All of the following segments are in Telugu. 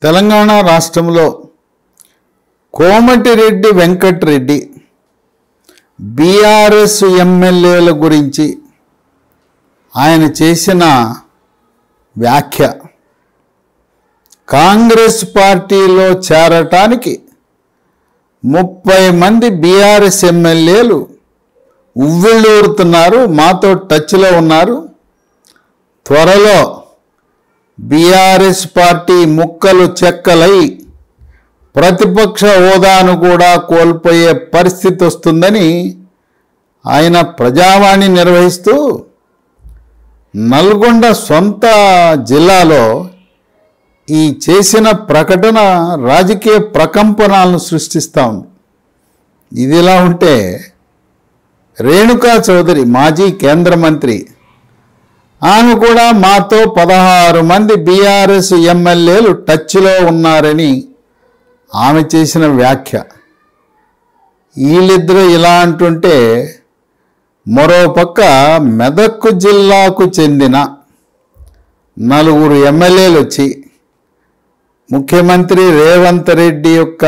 తెలంగాణ రాష్ట్రంలో కోమటిరెడ్డి వెంకటరెడ్డి బీఆర్ఎస్ ఎమ్మెల్యేల గురించి ఆయన చేసిన వ్యాఖ్య కాంగ్రెస్ పార్టీలో చేరటానికి 30 మంది బీఆర్ఎస్ ఎమ్మెల్యేలు ఉవ్విళ్ళూరుతున్నారు, మాతో టచ్లో ఉన్నారు. త్వరలో బీఆర్ఎస్ పార్టీ ముక్కలు చెక్కలై ప్రతిపక్ష హోదాను కూడా కోల్పోయే పరిస్థితి వస్తుందని ఆయన ప్రజావాణి నిర్వహిస్తూ నల్గొండ సొంత జిల్లాలో ఈ చేసిన ప్రకటన రాజకీయ ప్రకంపనలను సృష్టిస్తూ ఉంది. ఇదిలా ఉంటే రేణుకా చౌదరి మాజీ కేంద్ర మంత్రి, ఆమె కూడా మాతో 16 మంది బీఆర్ఎస్ ఎమ్మెల్యేలు టచ్లో ఉన్నారని ఆమె చేసిన వ్యాఖ్య. వీళ్ళిద్దరూ ఇలా అంటుంటే మరోపక్క మెదక్ జిల్లాకు చెందిన 4 ఎమ్మెల్యేలు వచ్చి ముఖ్యమంత్రి రేవంత్ రెడ్డి యొక్క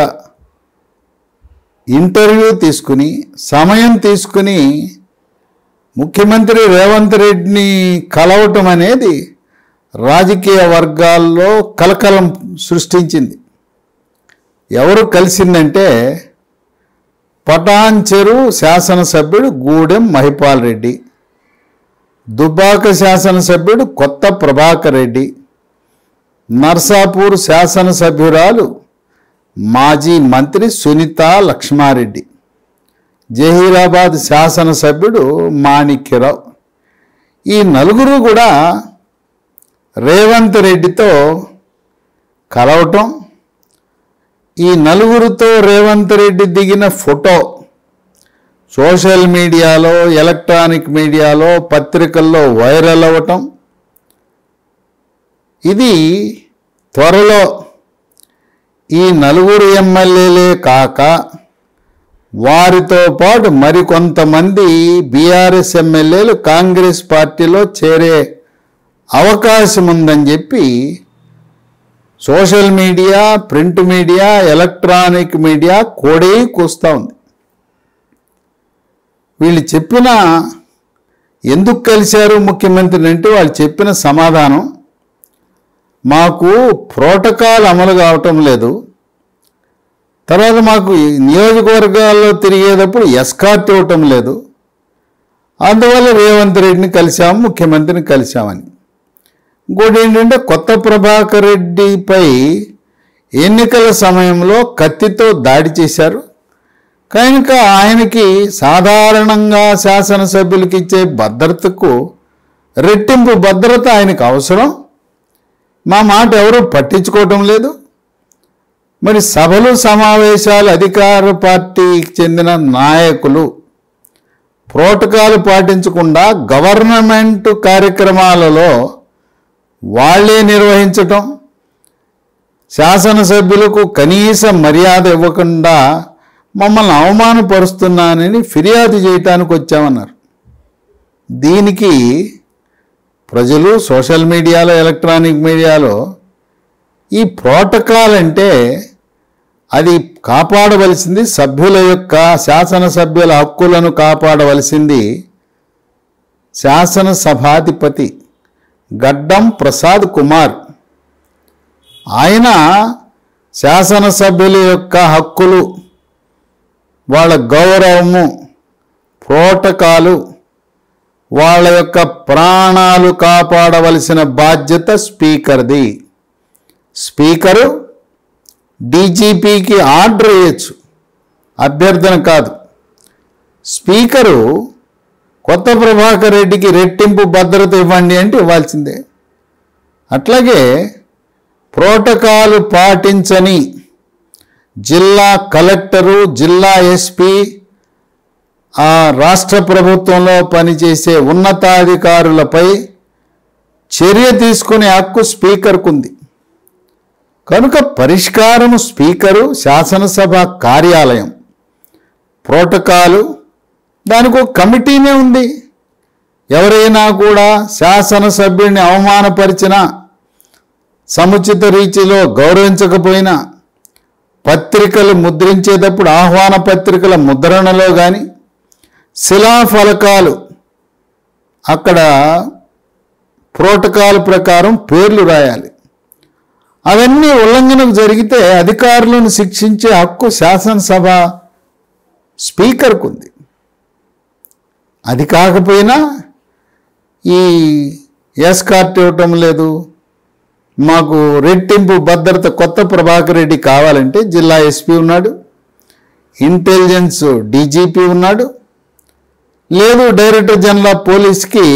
ఇంటర్వ్యూ తీసుకుని సమయం తీసుకుని ముఖ్యమంత్రి రేవంత్ రెడ్డిని కలవటం అనేది రాజకీయ వర్గాల్లో కలకలం సృష్టించింది. ఎవరు కలిసిందంటే పటాన్చెరు శాసనసభ్యుడు గూడెం మహిపాల్ రెడ్డి, దుబ్బాక శాసనసభ్యుడు కొత్త ప్రభాకర్ రెడ్డి, నర్సాపూర్ శాసనసభ్యురాలు మాజీ మంత్రి సునీత లక్ష్మారెడ్డి, జహీరాబాద్ శాసనసభ్యుడు మాణిక్యరావు. ఈ 4 కూడా రేవంత్ రెడ్డితో కలవటం, ఈ 4తో రేవంత్ రెడ్డి దిగిన ఫోటో సోషల్ మీడియాలో, ఎలక్ట్రానిక్ మీడియాలో, పత్రికల్లో వైరల్ అవ్వటం, ఇది త్వరలో ఈ 4 ఎమ్మెల్యేలే కాక వారితో పాటు మరికొంతమంది బీఆర్ఎస్ ఎమ్మెల్యేలు కాంగ్రెస్ పార్టీలో చేరే అవకాశం ఉందని చెప్పి social media, print media, electronic media కోడి కూస్తూ ఉంది. వీళ్ళు చెప్పిన ఎందుకు కలిశారు ముఖ్యమంత్రిని అంటే వాళ్ళు చెప్పిన సమాధానం, మాకు ప్రోటోకాల్ అమలు కావటం లేదు, తర్వాత మాకు నియోజకవర్గాల్లో తిరిగేటప్పుడు ఎస్కార్ట్ ఇవ్వటం లేదు, అందువల్ల రేవంత్ రెడ్డిని కలిశాము, ముఖ్యమంత్రిని కలిశామని. ఇంకోటి ఏంటంటే కొత్త ప్రభాకర్ రెడ్డిపై ఎన్నికల సమయంలో కత్తితో దాడి చేశారు కనుక ఆయనకి సాధారణంగా శాసనసభ్యులకి ఇచ్చే భద్రతకు రెట్టింపు భద్రత ఆయనకు అవసరం, మా మాట ఎవరూ పట్టించుకోవటం లేదు. మరి సభలు సమావేశాలు అధికార పార్టీకి చెందిన నాయకులు ప్రోటోకాల్ పాటించకుండా గవర్నమెంట్ కార్యక్రమాలలో వాళ్ళే నిర్వహించటం, శాసనసభ్యులకు కనీస మర్యాద ఇవ్వకుండా మమ్మల్ని అవమానపరుస్తున్నానని ఫిర్యాదు చేయటానికి వచ్చామన్నారు. దీనికి ప్రజలు సోషల్ మీడియాలో, ఎలక్ట్రానిక్ మీడియాలో ఈ ప్రోటోకాల్ అంటే అది కాపాడవలసింది సభ్యుల యొక్క, శాసనసభ్యుల హక్కులను కాపాడవలసింది శాసనసభాధిపతి గడ్డం ప్రసాద్ కుమార్. ఆయన శాసనసభ్యుల యొక్క హక్కులు, వాళ్ళ గౌరవము, ప్రోటోకాలు, వాళ్ళ యొక్క ప్రాణాలు కాపాడవలసిన బాధ్యత స్పీకర్ది. స్పీకరు డీజీపీకి ఆర్డర్ వేయచ్చు, అభ్యర్థన కాదు. స్పీకరు కొత్త ప్రభాకర్ రెడ్డికి రెట్టింపు భద్రత ఇవ్వండి అంటే ఇవ్వాల్సిందే. అట్లాగే ప్రోటోకాల్ పాటించని జిల్లా కలెక్టరు, జిల్లా ఎస్పీ, ఆ రాష్ట్ర ప్రభుత్వంలో పనిచేసే ఉన్నతాధికారులపై చర్య తీసుకునే హక్కు స్పీకర్కు ఉంది. కనుక పరిష్కారం స్పీకరు, శాసనసభ కార్యాలయం, ప్రోటోకాలు, దానికి ఒక కమిటీనే ఉంది. ఎవరైనా కూడా శాసనసభ్యుడిని అవమానపరిచినా సముచిత రీతిలో గౌరవించకపోయినా పత్రికలు ముద్రించేటప్పుడు ఆహ్వాన పత్రికల ముద్రణలో కానీ శిలాఫలకాలు అక్కడ ప్రోటోకాల్ ప్రకారం పేర్లు రాయాలి. అవన్నీ ఉల్లంఘనకు జరిగితే అధికారులను శిక్షించే హక్కు శాసనసభ స్పీకర్కు ఉంది. అది కాకపోయినా ఈ ఎస్కార్ట్ ఇవ్వటం లేదు, మాకు రెట్టింపు భద్రత కొత్త ప్రభాకర్ రెడ్డి కావాలంటే జిల్లా ఎస్పీ ఉన్నాడు, ఇంటెలిజెన్స్ డీజీపీ ఉన్నాడు, లేదు డైరెక్టర్ జనరల్ ఆఫ్ పోలీస్కి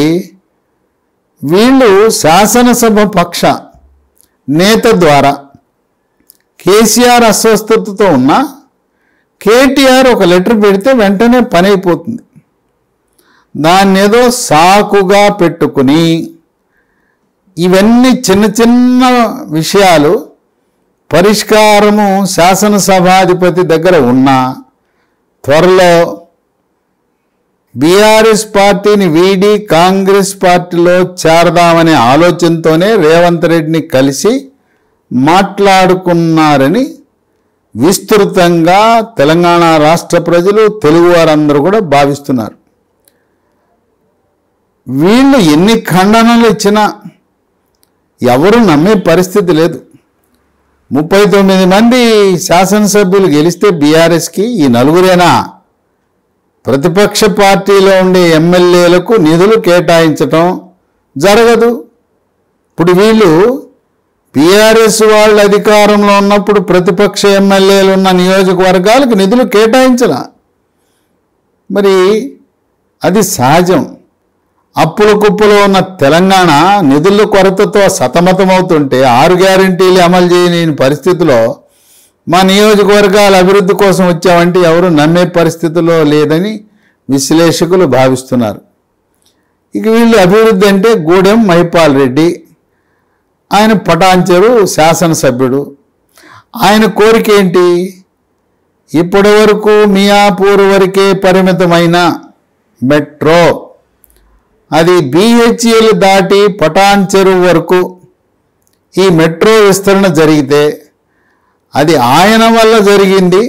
వీళ్ళు శాసనసభ పక్ష నేత ద్వారా కేసీఆర్ అస్వస్థతతో ఉన్నా కేటీఆర్ ఒక లెటర్ పెడితే వెంటనే పని అయిపోతుంది. దాన్ని ఏదో సాకుగా పెట్టుకుని ఇవన్నీ చిన్న చిన్న విషయాలు పరిష్కారము శాసనసభాధిపతి దగ్గర ఉన్నా త్వరలో బీఆర్ఎస్ పార్టీని వీడి కాంగ్రెస్ పార్టీలో చేరదామనే ఆలోచనతోనే రేవంత్ రెడ్డిని కలిసి మాట్లాడుకున్నారని విస్తృతంగా తెలంగాణ రాష్ట్ర ప్రజలు తెలుగు వారందరూ కూడా భావిస్తున్నారు. వీళ్ళు ఎన్ని ఖండనలు ఇచ్చినా ఎవరు నమ్మే పరిస్థితి లేదు. 39 మంది శాసనసభ్యులు గెలిస్తే బీఆర్ఎస్కి ఈ నలుగురేనా? ప్రతిపక్ష పార్టీలో ఉండే ఎమ్మెల్యేలకు నిధులు కేటాయించటం జరగదు. ఇప్పుడు వీళ్ళు బీఆర్ఎస్ వాళ్ళు అధికారంలో ఉన్నప్పుడు ప్రతిపక్ష ఎమ్మెల్యేలు ఉన్న నియోజకవర్గాలకు నిధులు కేటాయించాల. మరి అది సహజం. అప్పుల కుప్పలో ఉన్న తెలంగాణ నిధుల కొరతతో సతమతమవుతుంటే 6 గ్యారెంటీలు అమలు చేయలేని పరిస్థితిలో మా నియోజకవర్గాల అభివృద్ధి కోసం వచ్చామంటే ఎవరు నమ్మే పరిస్థితిలో లేదని విశ్లేషకులు భావిస్తున్నారు. ఇక వీళ్ళు అభివృద్ధి అంటే గూడెం మహిపాల్ రెడ్డి, ఆయన పటాన్చెరు శాసనసభ్యుడు. ఆయన కోరిక ఏంటి? ఇప్పటి వరకు మియాపూర్ వరకే పరిమితమైన మెట్రో అది BHEL దాటి పటాన్చెరు వరకు ఈ మెట్రో విస్తరణ జరిగితే అది ఆయన వల్ల జరిగింది.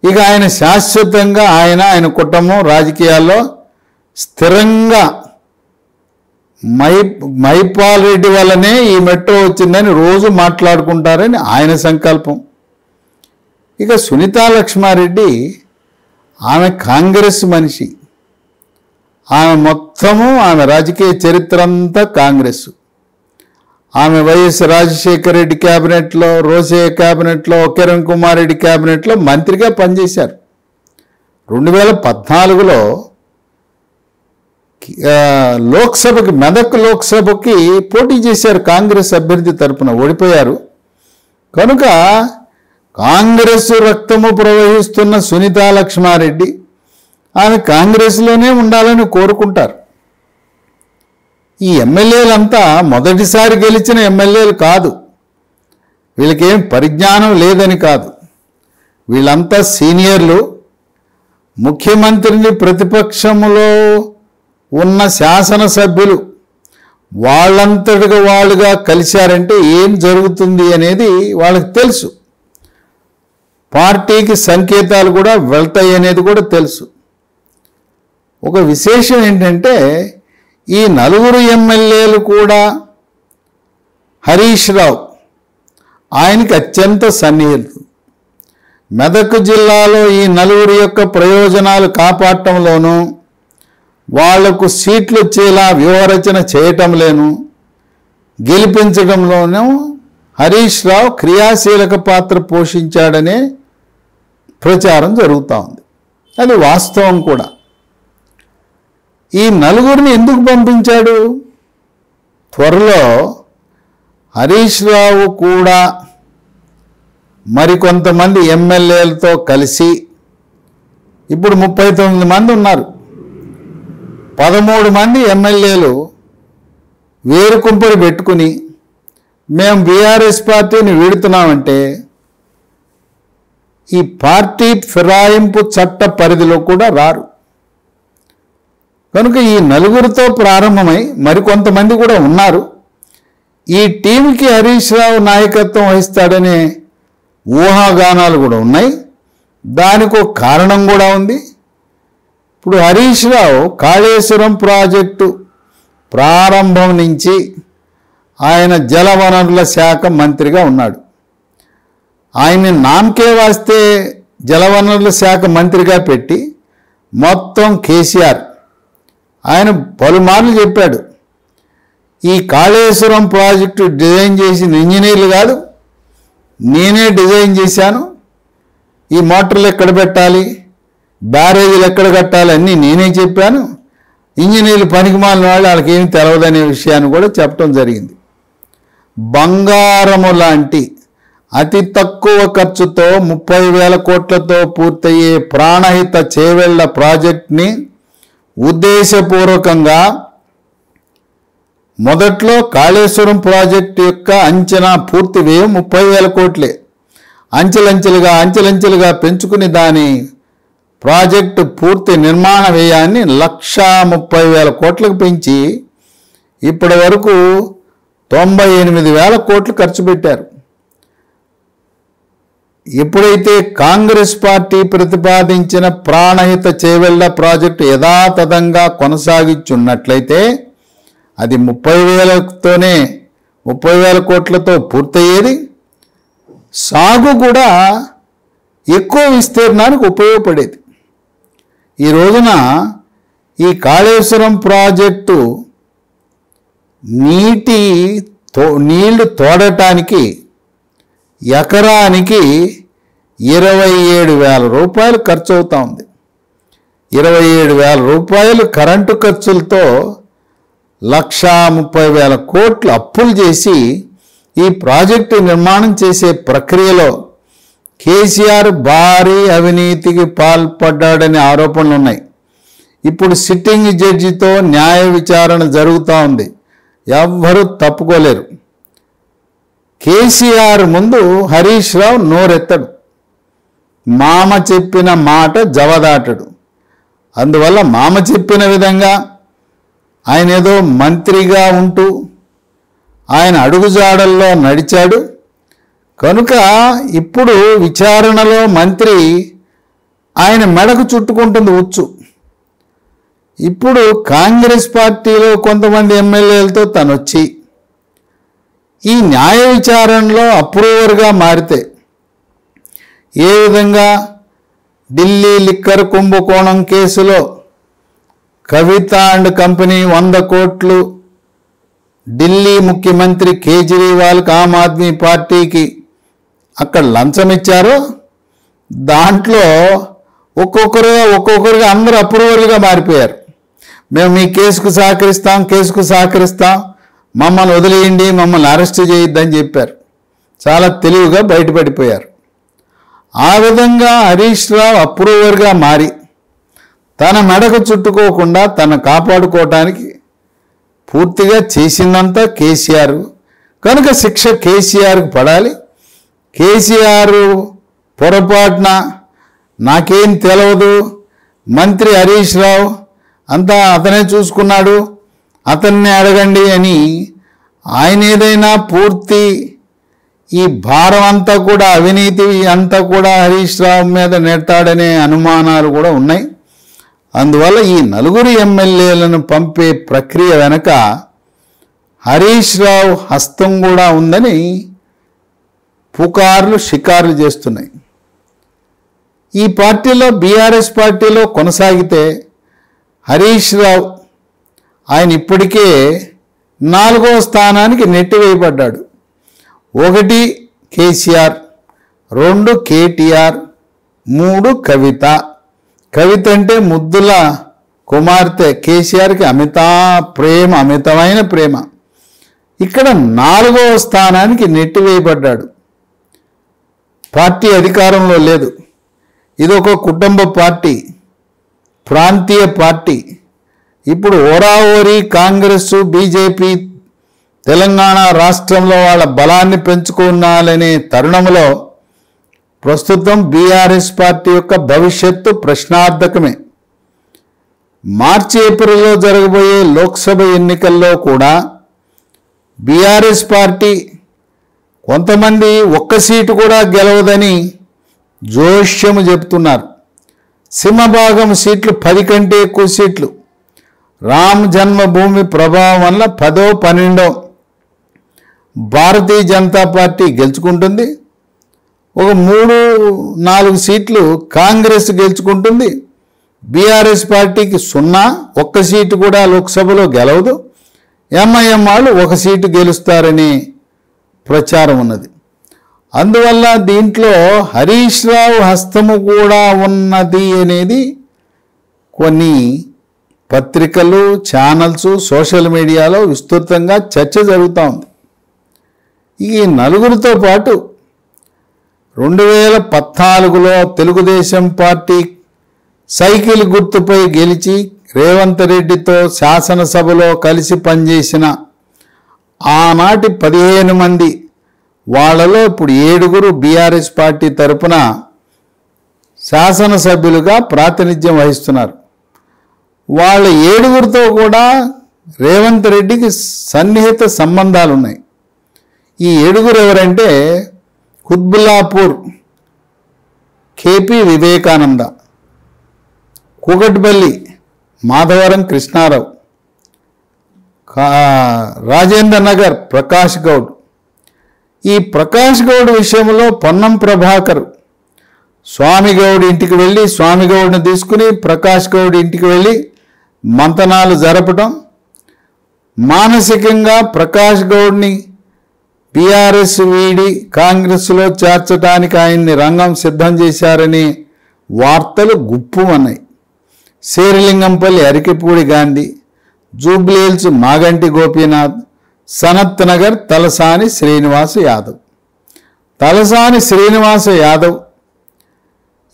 ఇక ఆయన శాశ్వతంగా ఆయన కుటుంబం రాజకీయాల్లో స్థిరంగా మహిపాల్ రెడ్డి వల్లనే ఈ మెట్రో వచ్చిందని రోజు మాట్లాడుకుంటారని ఆయన సంకల్పం. ఇక సునీతా లక్ష్మారెడ్డి ఆమె కాంగ్రెస్ మనిషి. ఆమె మొత్తము ఆమె రాజకీయ చరిత్ర అంతా కాంగ్రెస్. ఆమె వైఎస్ రాజశేఖర రెడ్డి క్యాబినెట్లో, రోసయ్య క్యాబినెట్లో, కిరణ్ కుమార్ రెడ్డి క్యాబినెట్లో మంత్రిగా పనిచేశారు. 2014లో లోక్సభకి మెదక్ లోక్సభకి పోటీ చేశారు. కాంగ్రెస్ అభ్యర్థి తరపున ఓడిపోయారు. కనుక కాంగ్రెస్ రక్తము ప్రవహిస్తున్న సునీతా లక్ష్మారెడ్డి ఆమె కాంగ్రెస్లోనే ఉండాలని కోరుకుంటారు. ఈ ఎమ్మెల్యేలంతా మొదటిసారి గెలిచిన ఎమ్మెల్యేలు కాదు. వీళ్ళకేం పరిజ్ఞానం లేదని కాదు. వీళ్ళంతా సీనియర్లు. ముఖ్యమంత్రిని ప్రతిపక్షంలో ఉన్న శాసనసభ్యులు వాళ్ళంతటిగా వాళ్ళుగా కలిశారంటే ఏం జరుగుతుంది అనేది వాళ్ళకి తెలుసు. పార్టీకి సంకేతాలు కూడా వెళ్తాయి అనేది కూడా తెలుసు. ఒక విశేషం ఏంటంటే ఈ 4 ఎమ్మెల్యేలు కూడా హరీష్ రావు ఆయనకి అత్యంత సన్నిహితులు. మెదక్ జిల్లాలో ఈ 4 యొక్క ప్రయోజనాలు కాపాడటంలోనూ వాళ్లకు సీట్లు వచ్చేలా వ్యూహరచన చేయటంలోనూ గెలిపించడంలోనూ హరీష్ రావు క్రియాశీలక పాత్ర పోషించాడనే ప్రచారం జరుగుతూ ఉంది. అది వాస్తవం కూడా. ఈ 4 ఎందుకు పంపించాడు? త్వరలో హరీష్ రావు కూడా మరికొంతమంది ఎమ్మెల్యేలతో కలిసి ఇప్పుడు 39 మంది ఉన్నారు. 13 మంది ఎమ్మెల్యేలు వేరుకుంపడి పెట్టుకుని మేము బీఆర్ఎస్ పార్టీని వీడుతున్నామంటే ఈ పార్టీ ఫిరాయింపు చట్ట పరిధిలో కూడా రారు. కనుక ఈ 4తో ప్రారంభమై మరికొంతమంది కూడా ఉన్నారు. ఈ టీంకి హరీష్ రావు నాయకత్వం వహిస్తాడనే ఊహాగానాలు కూడా ఉన్నాయి. దానికి ఒక కారణం కూడా ఉంది. ఇప్పుడు హరీష్ రావు కాళేశ్వరం ప్రాజెక్టు ప్రారంభం నుంచి ఆయన జలవనరుల శాఖ మంత్రిగా ఉన్నాడు. ఆయన్ని నామకే వాస్తే జలవనరుల శాఖ మంత్రిగా పెట్టి మొత్తం కేసీఆర్ ఆయన పలుమార్లు చెప్పాడు, ఈ కాళేశ్వరం ప్రాజెక్టు డిజైన్ చేసిన ఇంజనీర్లు కాదు, నేనే డిజైన్ చేశాను, ఈ మోటార్లు ఎక్కడ పెట్టాలి, బ్యారేజీలు ఎక్కడ కట్టాలి అన్నీ నేనే చెప్పాను, ఇంజనీర్లు పనికిమాలిన వాళ్ళు వాళ్ళకి ఏమి తెలవదనే విషయాన్ని కూడా చెప్పడం జరిగింది. బంగారము లాంటి అతి తక్కువ ఖర్చుతో 30,000 కోట్లతో పూర్తయ్యే ప్రాణహిత చేవెళ్ల ప్రాజెక్ట్ని ఉద్దేశపూర్వకంగా మొదట్లో కాళేశ్వరం ప్రాజెక్టు యొక్క అంచనా పూర్తి వ్యయం 30,000 కోట్లే. అంచెలంచెలుగా పెంచుకుని దాని ప్రాజెక్టు పూర్తి నిర్మాణ వ్యయాన్ని 1,30,000 కోట్లకు పెంచి ఇప్పటి వరకు 98,000 కోట్లు ఖర్చు పెట్టారు. ఎప్పుడైతే కాంగ్రెస్ పార్టీ ప్రతిపాదించిన ప్రాణహిత చేవెళ్ల ప్రాజెక్టు యథాతథంగా కొనసాగించున్నట్లయితే అది 30,000 కోట్లతో పూర్తయ్యేది. సాగు కూడా ఎక్కువ విస్తీర్ణానికి ఉపయోగపడేది. ఈ రోజున ఈ కాళేశ్వరం ప్రాజెక్టు నీళ్లు తోడటానికి ఎకరానికి 27,000 రూపాయలు ఖర్చు అవుతా ఉంది. 27,000 రూపాయలు కరెంటు ఖర్చులతో 1,30,000 కోట్లు అప్పులు చేసి ఈ ప్రాజెక్టు నిర్మాణం చేసే ప్రక్రియలో కేసీఆర్ భారీ అవినీతికి పాల్పడ్డాడనే ఆరోపణలు ఉన్నాయి. ఇప్పుడు సిట్టింగ్ జడ్జితో న్యాయ విచారణ జరుగుతూ ఉంది. ఎవ్వరూ తప్పుకోలేరు. కేసీఆర్ ముందు హరీష్ రావు నోరెత్తడు, మామ చెప్పిన మాట జవదాటడు. అందువల్ల మామ చెప్పిన విధంగా ఆయన ఏదో మంత్రిగా ఉంటూ ఆయన అడుగుజాడల్లో నడిచాడు కనుక ఇప్పుడు విచారణలో మంత్రి ఆయన మెడకు చుట్టుకుంటుంది ఉచ్చు. ఇప్పుడు కాంగ్రెస్ పార్టీలో కొంతమంది ఎమ్మెల్యేలతో తనొచ్చి ఈ న్యాయ విచారణలో అప్రూవర్గా మారితే ఏ విధంగా ఢిల్లీ లిక్కర్ కుంభకోణం కేసులో కవిత అండ్ కంపెనీ 100 కోట్లు ఢిల్లీ ముఖ్యమంత్రి కేజ్రీవాల్కి ఆమ్ ఆద్మీ పార్టీకి అక్కడ లంచం ఇచ్చారో దాంట్లో ఒక్కొక్కరుగా అందరూ అప్రూవర్లుగా మారిపోయారు. మేము మీ కేసుకు సహకరిస్తాం, మమ్మల్ని వదిలేయండి, మమ్మల్ని అరెస్ట్ చేయొద్దని చెప్పారు. చాలా తెలివిగా బయటపడిపోయారు. ఆ విధంగా హరీష్ రావు అప్రూవర్గా మారి తన మెడకు చుట్టుకోకుండా తను కాపాడుకోవటానికి పూర్తిగా చేసిందంతా కేసీఆర్ కనుక శిక్ష కేసీఆర్కి పడాలి. కేసీఆర్ పొరపాటున నాకేం తెలియదు, మంత్రి హరీష్ రావు అంతా అతనే చూసుకున్నాడు, అతన్ని అడగండి అని ఆయన ఏదైనా పూర్తి ఈ భారం అంతా కూడా అవినీతి అంతా కూడా హరీష్ రావు మీద నెట్టాడనే అనుమానాలు కూడా ఉన్నాయి. అందువల్ల ఈ 4 ఎమ్మెల్యేలను పంపే ప్రక్రియ వెనక హరీష్ రావు హస్తం కూడా ఉందని షికార్లు చేస్తున్నాయి. ఈ పార్టీలో బీఆర్ఎస్ పార్టీలో కొనసాగితే హరీష్ రావు ఆయన ఇప్పటికే 4వ స్థానానికి నెట్టివేయబడ్డాడు. 1 కేసీఆర్, 2 కేటీఆర్, 3 కవిత. కవిత అంటే ముద్దుల కుమార్తె, కేసీఆర్కి అమితమైన ప్రేమ. ఇక్కడ 4వ స్థానానికి నెట్టివేయబడ్డాడు. పార్టీ అధికారంలో లేదు. ఇది ఒక కుటుంబ పార్టీ, ప్రాంతీయ పార్టీ. ఇప్పుడు ఓరాఓరి కాంగ్రెస్ బీజేపీ తెలంగాణ రాష్ట్రంలో వాళ్ళ బలాన్ని పెంచుకోవాలనే తరుణంలో ప్రస్తుతం బీఆర్ఎస్ పార్టీ యొక్క భవిష్యత్తు ప్రశ్నార్థకమే. మార్చి ఏప్రిల్లో జరగబోయే లోక్సభ ఎన్నికల్లో కూడా బీఆర్ఎస్ పార్టీ కొంతమంది ఒక్క సీటు కూడా గెలవదని జోష్యము చెప్తున్నారు. సింహభాగం సీట్లు 10 కంటే ఎక్కువ సీట్లు రామ్ జన్మభూమి ప్రభావం వల్ల 10వ 12వ భారతీయ జనతా పార్టీ గెలుచుకుంటుంది. ఒక 3-4 సీట్లు కాంగ్రెస్ గెలుచుకుంటుంది. బీఆర్ఎస్ పార్టీకి 0, ఒక్క సీటు కూడా లోక్సభలో గెలవదు. ఎంఐఎం వాళ్ళు 1 సీటు గెలుస్తారని ప్రచారం ఉన్నది. అందువల్ల దీంట్లో హరీష్ రావు హస్తము కూడా ఉన్నది అనేది కొన్ని పత్రికలు, ఛానల్స్, సోషల్ మీడియాలో విస్తృతంగా చర్చ జరుగుతూ ఉంది. ఈ నలుగురితో పాటు 2014లో తెలుగుదేశం పార్టీ సైకిల్ గుర్తుపై గెలిచి రేవంత్ రెడ్డితో శాసనసభలో కలిసి పనిచేసిన ఆనాటి 15 మంది, వాళ్ళలో ఇప్పుడు 7గురు బీఆర్ఎస్ పార్టీ తరపున శాసనసభ్యులుగా ప్రాతినిధ్యం వహిస్తున్నారు. వాళ్ళ 7గురితో కూడా రేవంత్ రెడ్డికి సన్నిహిత సంబంధాలు ఉన్నాయి. ఈ 7గురు ఎవరంటే కుత్బుల్లాపూర్ కేపీ వివేకానంద, కూకట్పల్లి మాధవరం కృష్ణారావు, రాజేంద్ర నగర్ ప్రకాష్ గౌడ్. ఈ ప్రకాష్ గౌడ్ విషయంలో పొన్నం ప్రభాకర్ స్వామిగౌడ్ ఇంటికి వెళ్ళి స్వామిగౌడ్ని తీసుకుని ప్రకాష్ గౌడ్ ఇంటికి వెళ్ళి మంతనాలు జరపడం, మానసికంగా ప్రకాష్ గౌడ్ని బీఆర్ఎస్ వీడి కాంగ్రెస్లో చేర్చడానికి ఆయన్ని రంగం సిద్ధం చేశారని వార్తలు గుప్పుమన్నాయి. శేరిలింగంపల్లి అరికెపూడి గాంధీ, జూబ్లీహిల్స్ మాగంటి గోపీనాథ్, సనత్ నగర్ తలసాని శ్రీనివాస యాదవ్. తలసాని శ్రీనివాస యాదవ్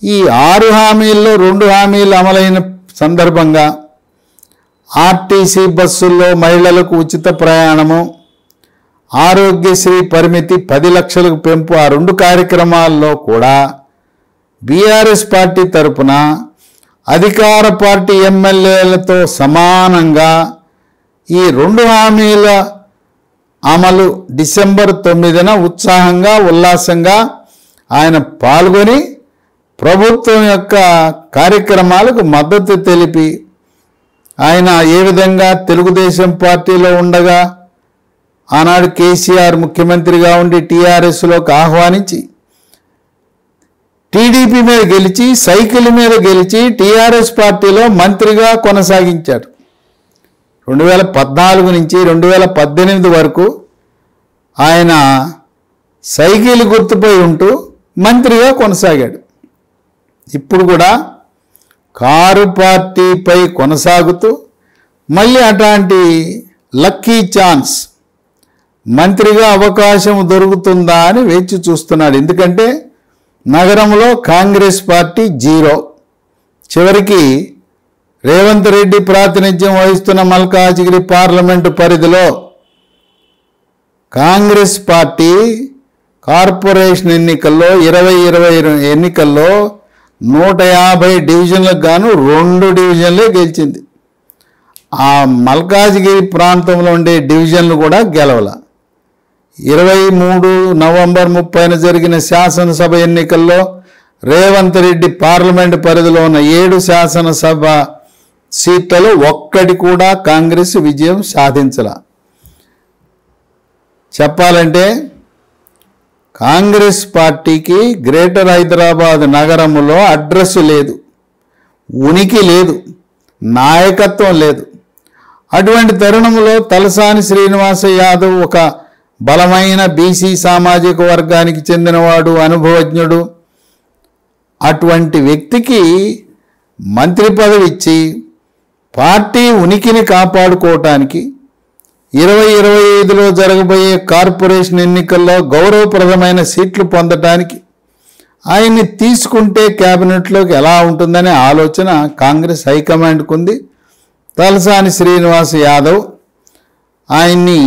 ఈ 6 హామీల్లో 2 హామీలు అమలైన సందర్భంగా ఆర్టీసీ బస్సుల్లో మహిళలకు ఉచిత ప్రయాణము, ఆరోగ్యశ్రీ పరిమితి 10 లక్షలకు పెంపు, ఆ 2 కార్యక్రమాల్లో కూడా బీఆర్ఎస్ పార్టీ తరపున అధికార పార్టీ ఎమ్మెల్యేలతో సమానంగా ఈ 2 హామీల అమలు డిసెంబర్ 9న ఉత్సాహంగా ఉల్లాసంగా ఆయన పాల్గొని ప్రభుత్వం యొక్క కార్యక్రమాలకు మద్దతు తెలిపి ఆయన ఏ విధంగా తెలుగుదేశం పార్టీలో ఉండగా ఆనాడు కేసీఆర్ ముఖ్యమంత్రిగా ఉండి టీఆర్ఎస్లోకి ఆహ్వానించి టీడీపీ మీద గెలిచి సైకిల్ మీద గెలిచి టీఆర్ఎస్ పార్టీలో మంత్రిగా కొనసాగించాడు. 2014 నుంచి 2018 వరకు ఆయన సైకిల్ గుర్తుపై ఉంటూ మంత్రిగా కొనసాగాడు. ఇప్పుడు కూడా కారు పార్టీపై కొనసాగుతూ మళ్ళీ అట్లాంటి లక్కీ ఛాన్స్ మంత్రిగా అవకాశం దొరుకుతుందా అని వేచి చూస్తున్నాడు. ఎందుకంటే నగరంలో కాంగ్రెస్ పార్టీ 0. చివరికి రేవంత్ రెడ్డి ప్రాతినిధ్యం వహిస్తున్న మల్కాజిగిరి పార్లమెంటు పరిధిలో కాంగ్రెస్ పార్టీ కార్పొరేషన్ ఎన్నికల్లో 2020 ఎన్నికల్లో 150 డివిజన్లకు గాను 2 డివిజన్లే గెలిచింది. ఆ మల్కాజిగిరి ప్రాంతంలో ఉండే డివిజన్లు కూడా గెలవల. 23 నవంబర్ 30న జరిగిన శాసనసభ ఎన్నికల్లో రేవంత్ రెడ్డి పార్లమెంటు పరిధిలో ఉన్న 7 శాసనసభ సీట్లలో ఒక్కటి కూడా కాంగ్రెస్ విజయం సాధించల. చెప్పాలంటే కాంగ్రెస్ పార్టీకి గ్రేటర్ హైదరాబాద్ నగరంలో అడ్రస్ లేదు, ఉనికి లేదు, నాయకత్వం లేదు. అటువంటి తరుణంలో తలసాని శ్రీనివాస యాదవ్ ఒక బలమైన బీసీ సామాజిక వర్గానికి చెందినవాడు, అనుభవజ్ఞుడు. అటువంటి వ్యక్తికి మంత్రి పదవి ఇచ్చి పార్టీ ఉనికిని కాపాడుకోవటానికి 2025లో జరగబోయే కార్పొరేషన్ ఎన్నికల్లో గౌరవప్రదమైన సీట్లు పొందటానికి ఆయన్ని తీసుకుంటే క్యాబినెట్లోకి ఎలా ఉంటుందనే ఆలోచన కాంగ్రెస్ హైకమాండ్కు ఉంది. తలసాని శ్రీనివాస్ యాదవ్ ఆయన్ని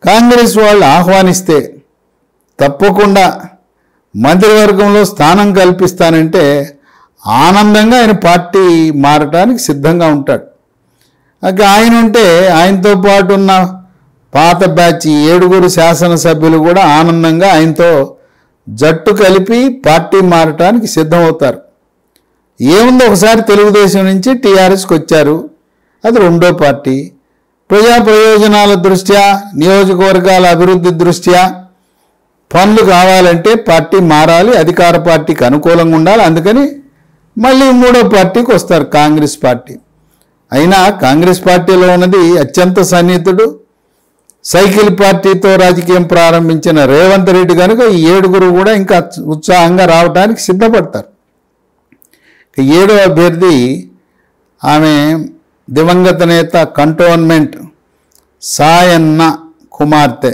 కాంగ్రెస్ వాళ్ళు ఆహ్వానిస్తే తప్పకుండా మంత్రివర్గంలో స్థానం కల్పిస్తానంటే ఆనందంగా ఆయన పార్టీ మారటానికి సిద్ధంగా ఉంటాడు. ఆయన ఉంటే ఆయనతో పాటు ఉన్న పాత బ్యాచ్ 7 శాసనసభ్యులు కూడా ఆనందంగా ఆయనతో జట్టు కలిపి పార్టీ మారటానికి సిద్ధమవుతారు. ఏముంది, ఒకసారి తెలుగుదేశం నుంచి టీఆర్ఎస్కి వచ్చారు, అది రెండో పార్టీ. ప్రజా ప్రయోజనాల దృష్ట్యా, నియోజకవర్గాల అభివృద్ధి దృష్ట్యా పనులు కావాలంటే పార్టీ మారాలి, అధికార పార్టీకి అనుకూలంగా ఉండాలి. అందుకని మళ్ళీ మూడో పార్టీకి వస్తారు, కాంగ్రెస్ పార్టీ. అయినా కాంగ్రెస్ పార్టీలో ఉన్నది అత్యంత సన్నిహితుడు, సైకిల్ పార్టీతో రాజకీయం ప్రారంభించిన రేవంత్ రెడ్డి కనుక ఈ 7 కూడా ఇంకా ఉత్సాహంగా రావడానికి సిద్ధపడతారు. 7వ అభ్యర్థి ఆమె దివంగత నేత కంటోన్మెంట్ సాయన్న కుమార్తె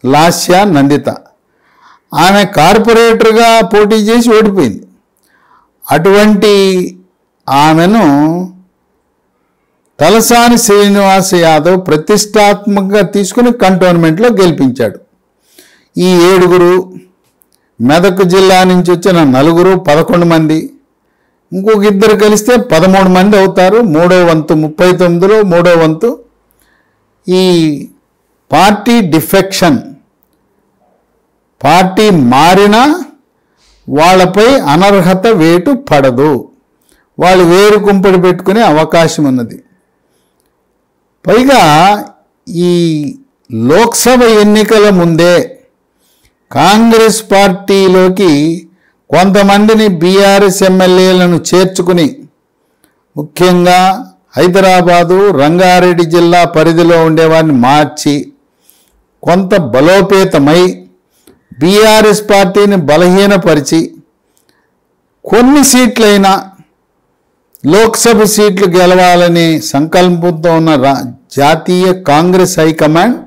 లాస్య నందిత. ఆమె కార్పొరేటర్గా పోటీ చేసి ఓడిపోయింది. అటువంటి ఆమెను తలసాని శ్రీనివాస్ యాదవ్ ప్రతిష్టాత్మకంగా తీసుకుని కంటోన్మెంట్లో గెలిపించాడు. ఈ 7 మెదక్ జిల్లా నుంచి వచ్చిన 4 11 మంది, ఇంకొక 2 కలిస్తే 13 మంది అవుతారు. 3వ వంతు 39లో 3వ వంతు. ఈ పార్టీ డిఫెక్షన్, పార్టీ మారినా వాళ్ళపై అనర్హత వేటు పడదు, వాళ్ళు వేరు కుంపడి పెట్టుకునే అవకాశం ఉన్నది. పైగా ఈ లోక్సభ ఎన్నికల ముందే కాంగ్రెస్ పార్టీలోకి కొంతమందిని బీఆర్ఎస్ ఎమ్మెల్యేలను చేర్చుకుని, ముఖ్యంగా హైదరాబాదు రంగారెడ్డి జిల్లా పరిధిలో ఉండేవారిని మార్చి కొంత బలోపేతమై బీఆర్ఎస్ పార్టీని బలహీనపరిచి కొన్ని సీట్లైనా లోక్సభ సీట్లు గెలవాలనే సంకల్పంతో ఉన్న జాతీయ కాంగ్రెస్ హైకమాండ్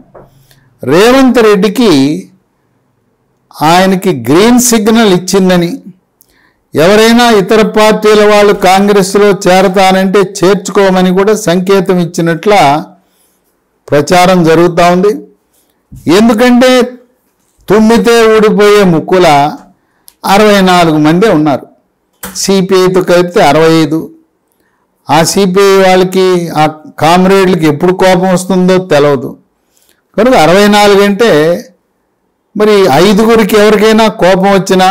రేవంత్ రెడ్డికి ఆయనకి గ్రీన్ సిగ్నల్ ఇచ్చిందని, ఎవరైనా ఇతర పార్టీల వాళ్ళు కాంగ్రెస్లో చేరతానంటే చేర్చుకోమని కూడా సంకేతం ఇచ్చినట్ల ప్రచారం జరుగుతూ ఉంది. ఎందుకంటే తుమ్మితే ఊడిపోయే ముక్కుల 64 మందే ఉన్నారు. సిపిఐతో కలిపితే 65. ఆ సిపిఐ వాళ్ళకి, ఆ కామ్రేడ్లకి ఎప్పుడు కోపం వస్తుందో తెలియదు కనుక 64 అంటే మరి 5 ఎవరికైనా కోపం వచ్చినా,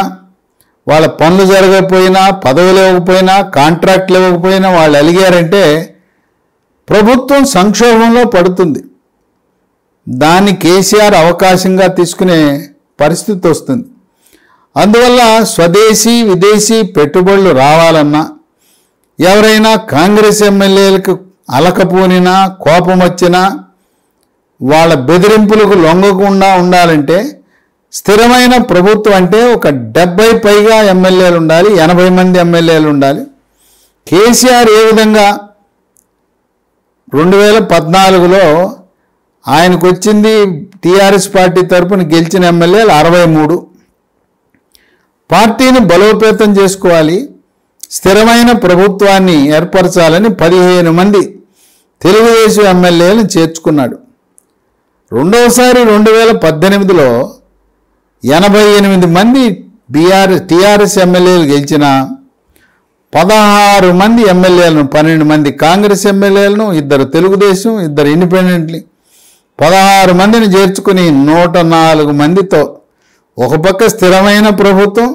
వాళ్ళ పనులు జరగకపోయినా, పదవులు ఇవ్వకపోయినా, కాంట్రాక్ట్లు ఇవ్వకపోయినా వాళ్ళు అలిగారంటే ప్రభుత్వం సంక్షోభంలో పడుతుంది. దాన్ని కేసీఆర్ అవకాశంగా తీసుకునే పరిస్థితి వస్తుంది. అందువల్ల స్వదేశీ విదేశీ పెట్టుబడులు రావాలన్నా, ఎవరైనా కాంగ్రెస్ ఎమ్మెల్యేలకు అలకపోనినా, కోపం వచ్చినా, వాళ్ళ బెదిరింపులకు లొంగకుండా ఉండాలంటే స్థిరమైన ప్రభుత్వం అంటే ఒక 70 పైగా ఎమ్మెల్యేలు ఉండాలి, 80 మంది ఎమ్మెల్యేలు ఉండాలి. కేసీఆర్ ఏ విధంగా 2014లో ఆయనకు వచ్చింది, టీఆర్ఎస్ పార్టీ తరఫున గెలిచిన ఎమ్మెల్యేలు 63. పార్టీని బలోపేతం చేసుకోవాలి, స్థిరమైన ప్రభుత్వాన్ని ఏర్పరచాలని 15 మంది తెలుగుదేశం ఎమ్మెల్యేలను చేర్చుకున్నాడు. రెండవసారి 2018లో 88 మంది టీఆర్ఎస్ ఎమ్మెల్యేలు గెలిచిన 16 మంది ఎమ్మెల్యేలను, 12 మంది కాంగ్రెస్ ఎమ్మెల్యేలను, 2 తెలుగుదేశం, 2 ఇండిపెండెంట్లీ 16 మందిని చేర్చుకుని 104 మందితో ఒక పక్క స్థిరమైన ప్రభుత్వం,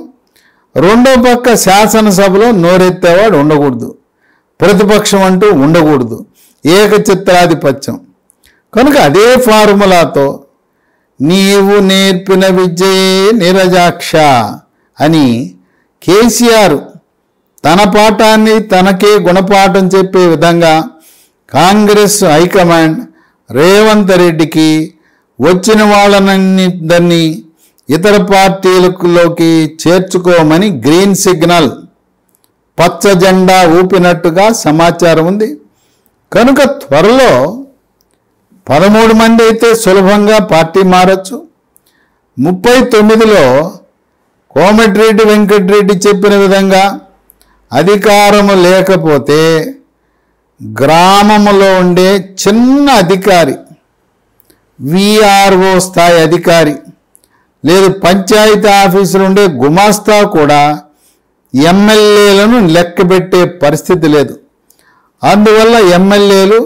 రెండో పక్క శాసనసభలో నోరెత్తేవాడు ఉండకూడదు, ప్రతిపక్షం అంటూ ఉండకూడదు, ఏకచిత్రాధిపత్యం. కనుక అదే ఫార్ములాతో నీవు నేర్పిన విద్యయే నిరజాక్ష అని కేసీఆర్ తన పాఠాన్ని తనకే గుణపాఠం చెప్పే విధంగా కాంగ్రెస్ హైకమాండ్ రేవంత్ రెడ్డికి వచ్చిన వాళ్ళనన్నింటినీ ఇతర పార్టీలలోకి చేర్చుకోమని గ్రీన్ సిగ్నల్, పచ్చ జెండా ఊపినట్టుగా సమాచారం ఉంది. కనుక త్వరలో 13 మంది అయితే సులభంగా పార్టీ మారచ్చు. 39లో కోమటిరెడ్డి వెంకటరెడ్డి చెప్పిన విధంగా అధికారము లేకపోతే గ్రామంలో ఉండే చిన్న అధికారి, విఆర్ఓ స్థాయి అధికారి, లేదు పంచాయతీ ఆఫీసులు ఉండే గుమాస్తా కూడా ఎమ్మెల్యేలను లెక్కబెట్టే పరిస్థితి లేదు. అందువల్ల ఎమ్మెల్యేలు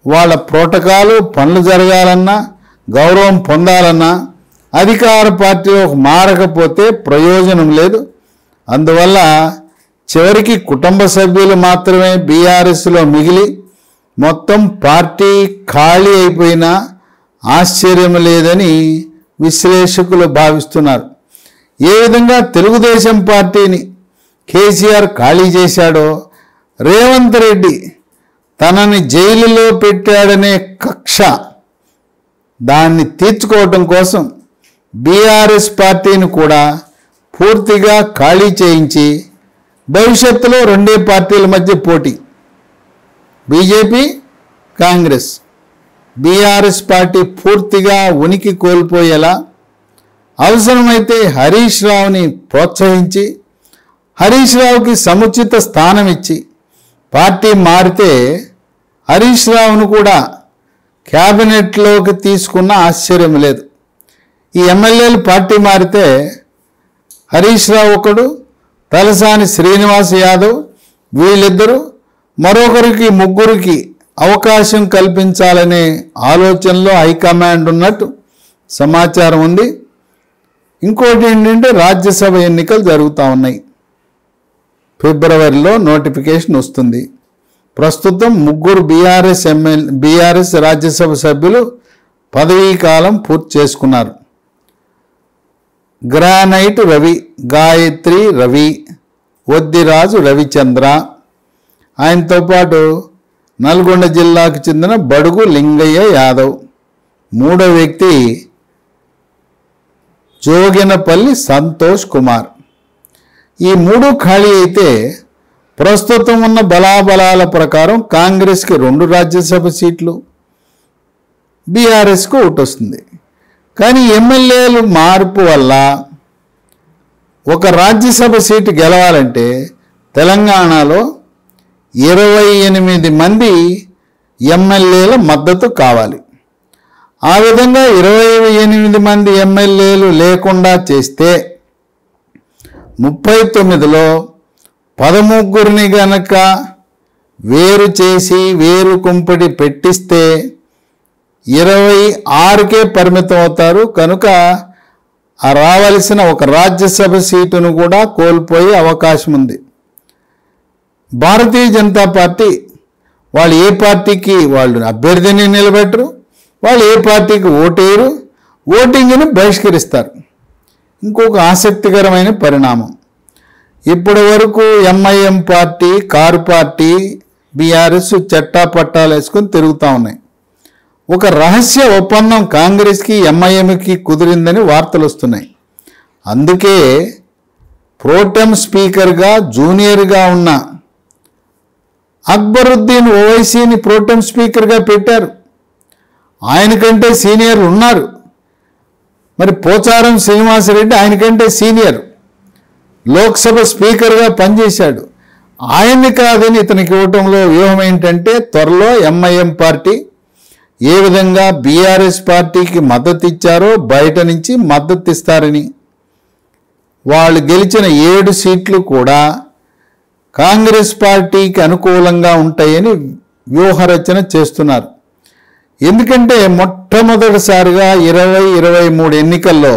వాళ్ళ ప్రోటోకాలు పనులు జరగాలన్నా గౌరవం పొందాలన్నా అధికార పార్టీలోకి మారకపోతే ప్రయోజనం లేదు. అందువల్ల చివరికి కుటుంబ సభ్యులు మాత్రమే బీఆర్ఎస్లో మిగిలి మొత్తం పార్టీ ఖాళీ అయిపోయినా ఆశ్చర్యం లేదని విశ్లేషకులు భావిస్తున్నారు. ఏ విధంగా తెలుగుదేశం పార్టీని కేసీఆర్ ఖాళీ చేశాడో, రేవంత్ రెడ్డి తనని జైలులో పెట్టాడనే కక్ష దాన్ని తీర్చుకోవటం కోసం బీఆర్ఎస్ పార్టీని కూడా పూర్తిగా ఖాళీ చేయించి భవిష్యత్తులో రెండే పార్టీల మధ్య పోటీ, బీజేపీ కాంగ్రెస్. బీఆర్ఎస్ పార్టీ పూర్తిగా ఉనికి కోల్పోయేలా అవసరమైతే హరీష్ రావుని ప్రోత్సహించి హరీష్ రావుకి సముచిత స్థానం ఇచ్చి పార్టీ మారితే హరీష్ రావును కూడా క్యాబినెట్లోకి తీసుకున్న ఆశ్చర్యం లేదు. ఈ ఎమ్మెల్యేలు పార్టీ మారితే హరీష్ రావు ఒకడు, తలసాని శ్రీనివాస్ యాదవ్ వీళ్ళిద్దరూ మరొకరికి ముగ్గురికి అవకాశం కల్పించాలనే ఆలోచనలో హైకమాండ్ ఉన్నట్టు సమాచారం ఉంది. ఇంకోటి ఏంటంటే రాజ్యసభ ఎన్నికలు జరుగుతూ ఉన్నాయి. ఫిబ్రవరిలో నోటిఫికేషన్ వస్తుంది. ప్రస్తుతం ముగ్గురు బీఆర్ఎస్ రాజ్యసభ సభ్యులు పదవీ కాలం పూర్తి చేసుకున్నారు. గ్రానైట్ రవి, గాయత్రి రవి, వద్దిరాజు రవిచంద్ర, ఆయనతో పాటు నల్గొండ జిల్లాకు చెందిన బడుగు లింగయ్య యాదవ్, మూడో వ్యక్తి జోగినపల్లి సంతోష్ కుమార్. ఈ మూడు ఖాళీ అయితే ప్రస్తుతం ఉన్న బలాబలాల ప్రకారం కాంగ్రెస్కి 2 రాజ్యసభ సీట్లు, బీఆర్ఎస్కు 1 వస్తుంది. కానీ ఎమ్మెల్యేలు మార్పు వల్ల ఒక రాజ్యసభ సీటు గెలవాలంటే తెలంగాణలో 28 మంది ఎమ్మెల్యేల మద్దతు కావాలి. ఆ విధంగా 28 మంది ఎమ్మెల్యేలు లేకుండా చేస్తే 39లో 13 గనక వేరు చేసి వేరు కుంపటి పెట్టిస్తే 26కే పరిమితం అవుతారు. కనుక ఆ రావాల్సిన ఒక రాజ్యసభ సీటును కూడా కోల్పోయే అవకాశం ఉంది. భారతీయ జనతా పార్టీ వాళ్ళు ఏ పార్టీకి వాళ్ళు అభ్యర్థిని నిలబెట్టరు, వాళ్ళు ఏ పార్టీకి ఓటేయరు, ఓటింగ్ని బహిష్కరిస్తారు. ఇంకొక ఆసక్తికరమైన పరిణామం, ఇప్పటి వరకు MIM party, car party, BRS చట్టా పట్టాలు వేసుకొని తిరుగుతూ ఉన్నాయి. ఒక రహస్య ఒప్పందం కాంగ్రెస్కి ఎంఐఎంకి కుదిరిందని వార్తలు వస్తున్నాయి. అందుకే ప్రోటెం స్పీకర్గా జూనియర్గా ఉన్న అక్బరుద్దీన్ ఓవైసీని ప్రోటెం స్పీకర్గా పెట్టారు. ఆయనకంటే సీనియర్లు ఉన్నారు. మరి పోచారం శ్రీనివాసరెడ్డి ఆయనకంటే సీనియర్, లోక్సభ స్పీకర్గా పనిచేశాడు. ఆయన్ని కాదని ఇతనికి ఇవ్వటంలో వ్యూహం ఏంటంటే త్వరలో ఎంఐఎం పార్టీ ఏ విధంగా బీఆర్ఎస్ పార్టీకి మద్దతు ఇచ్చారో బయట నుంచి మద్దతు ఇస్తారని, వాళ్ళు గెలిచిన 7 సీట్లు కూడా కాంగ్రెస్ పార్టీకి అనుకూలంగా ఉంటాయని వ్యూహరచన చేస్తున్నారు. ఎందుకంటే మొట్టమొదటిసారిగా 2023 ఎన్నికల్లో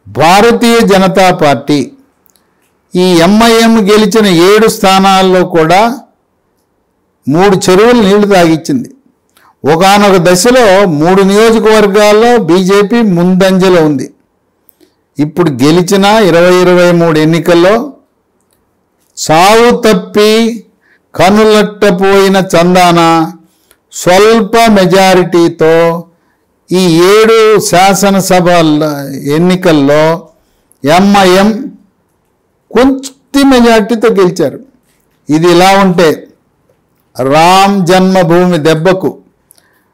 భారతీయ జనతా పార్టీ ఈ ఎంఐఎం గెలిచిన 7 స్థానాల్లో కూడా 3 చెరువులు నీళ్లు తాగిచ్చింది. ఒకానొక దశలో 3 నియోజకవర్గాల్లో బీజేపీ ముందంజలో ఉంది. ఇప్పుడు గెలిచిన 2023 ఎన్నికల్లో సావు తప్పి కనులట్టపోయిన చందాన స్వల్ప మెజారిటీతో ఈ 7 శాసనసభ ఎన్నికల్లో ఎంఐఎం కొంచెం మెజారిటీతో గెలిచారు. ఇది ఇలా ఉంటే రామ్ జన్మభూమి దెబ్బకు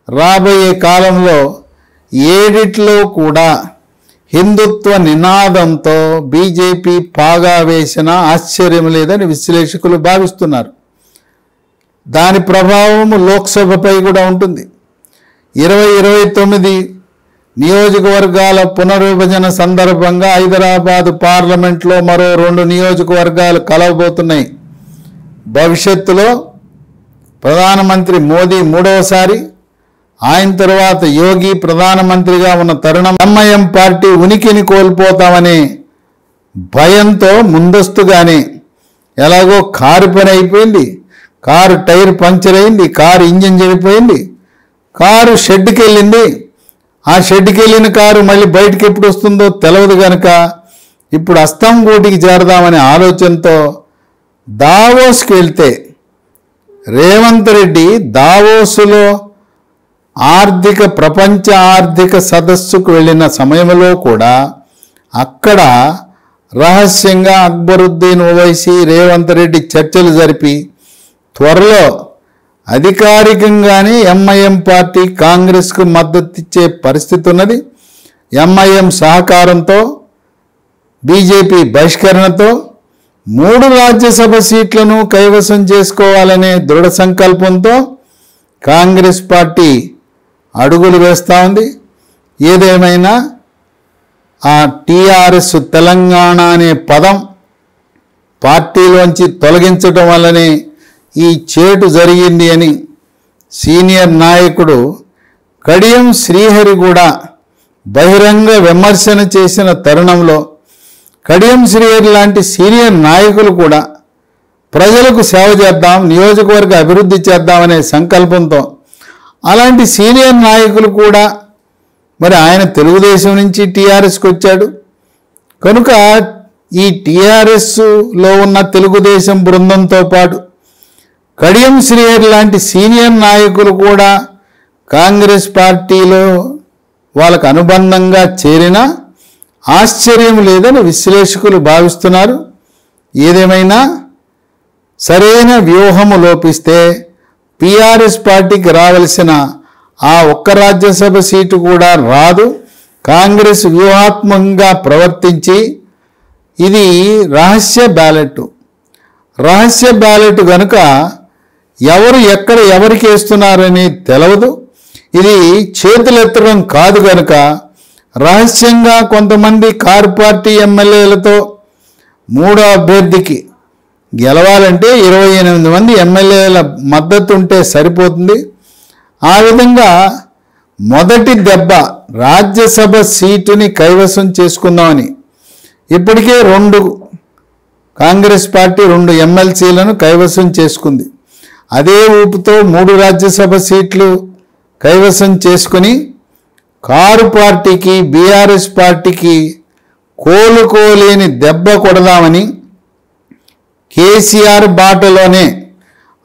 రాబోయే కాలంలో 7 కూడా హిందుత్వ నినాదంతో బీజేపీ పాగా వేసిన ఆశ్చర్యం లేదని విశ్లేషకులు భావిస్తున్నారు. దాని ప్రభావం లోక్సభపై కూడా ఉంటుంది. 2029 నియోజకవర్గాల పునర్విభజన సందర్భంగా హైదరాబాదు పార్లమెంట్లో మరో 2 నియోజకవర్గాలు కలవబోతున్నాయి. భవిష్యత్తులో ప్రధానమంత్రి మోదీ మూడవసారి, ఆయన తర్వాత యోగి ప్రధానమంత్రిగా ఉన్న తరుణం ఎంఐఎం పార్టీ ఉనికిని కోల్పోతామనే భయంతో ముందస్తుగానే ఎలాగో కారు పని అయిపోయింది, కారు టైర్ పంక్చర్ అయింది, కారు ఇంజిన్ చెడిపోయింది, కారు షెడ్కి వెళ్ళింది. ఆ షెడ్కి వెళ్ళిన కారు మళ్ళీ బయటికి ఎప్పుడు వస్తుందో తెలియదు కనుక ఇప్పుడు అస్తంగూటికి చేరదామనే ఆలోచనతో దావోస్కి వెళ్తే రేవంత్ రెడ్డి దావోసులో ప్రపంచ ఆర్థిక సదస్సుకు వెళ్ళిన సమయంలో కూడా అక్కడ రహస్యంగా అక్బరుద్దీన్ ఓవైసీ రేవంత్ రెడ్డి చర్చలు జరిపి త్వరలో అధికారికంగానే ఎంఐఎం పార్టీ కాంగ్రెస్కు మద్దతిచ్చే పరిస్థితి ఉన్నది. ఎంఐఎం సహకారంతో బీజేపీ బహిష్కరణతో 3 రాజ్యసభ సీట్లను కైవసం చేసుకోవాలనే దృఢ సంకల్పంతో కాంగ్రెస్ పార్టీ అడుగులు వేస్తూ ఉంది. ఏదేమైనా ఆ టీఆర్ఎస్ తెలంగాణ అనే పదం పార్టీలోంచి తొలగించడం వల్లనే ఈ చేటు జరిగింది అని సీనియర్ నాయకుడు కడియం శ్రీహరి కూడా బహిరంగ విమర్శన చేసిన తరుణంలో కడియం శ్రీహరి లాంటి సీనియర్ నాయకులు కూడా ప్రజలకు సేవ చేద్దాం, నియోజకవర్గ అభివృద్ధి చేద్దామనే సంకల్పంతో అలాంటి సీనియర్ నాయకులు కూడా మరి ఆయన తెలుగుదేశం నుంచి టీఆర్ఎస్కి వచ్చాడు కనుక ఈ టీఆర్ఎస్లో ఉన్న తెలుగుదేశం బృందంతో పాటు కడియం శ్రీహరి లాంటి సీనియర్ నాయకులు కూడా కాంగ్రెస్ పార్టీలో వాళ్ళకు అనుబంధంగా చేరినా ఆశ్చర్యం లేదని విశ్లేషకులు భావిస్తున్నారు. ఏదేమైనా సరైన వ్యూహము లోపిస్తే టీఆర్ఎస్ పార్టీకి రావలసిన ఆ ఒక్క రాజ్యసభ సీటు కూడా రాదు. కాంగ్రెస్ వ్యూహాత్మకంగా ప్రవర్తించి ఇది రహస్య బ్యాలెట్ కనుక ఎవరు ఎక్కడ ఎవరికి వేస్తున్నారని తెలవదు. ఇది చేతులెత్తడం కాదు కనుక రహస్యంగా కొంతమంది కారు పార్టీ ఎమ్మెల్యేలతో మూడో అభ్యర్థికి గెలవాలంటే 28 మంది ఎమ్మెల్యేల మద్దతు ఉంటే సరిపోతుంది. ఆ విధంగా మొదటి దెబ్బ రాజ్యసభ సీటుని కైవసం చేసుకుందామని ఇప్పటికే 2 కాంగ్రెస్ పార్టీ 2 ఎమ్మెల్సీలను కైవసం చేసుకుంది. అదే ఊపుతో 3 రాజ్యసభ సీట్లు కైవసం చేసుకుని కారు పార్టీకి బీఆర్ఎస్ పార్టీకి కోలుకోలేని దెబ్బ కొడదామని కేసీఆర్ బాటలోనే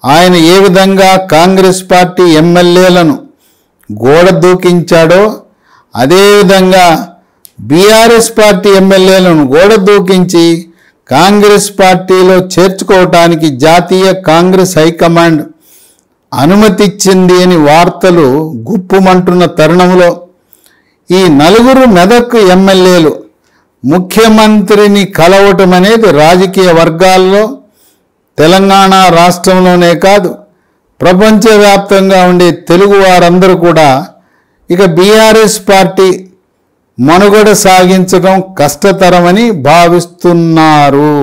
ఆయన ఏ విధంగా కాంగ్రెస్ పార్టీ ఎమ్మెల్యేలను గోడ దూకించాడో అదేవిధంగా బీఆర్ఎస్ పార్టీ ఎమ్మెల్యేలను గోడ దూకించి కాంగ్రెస్ పార్టీలో చేర్చుకోవటానికి జాతీయ కాంగ్రెస్ హైకమాండ్ అనుమతిచ్చింది అని వార్తలు గుప్పుమంటున్న తరుణంలో ఈ 4 మెదక్ ఎమ్మెల్యేలు ముఖ్యమంత్రిని కలవటం అనేది రాజకీయ వర్గాల్లో తెలంగాణ రాష్ట్రంలోనే కాదు ప్రపంచవ్యాప్తంగా ఉండే తెలుగు వారందరూ కూడా ఇక బీఆర్ఎస్ పార్టీ మనుగడ సాగించడం కష్టతరమని భావిస్తున్నారు.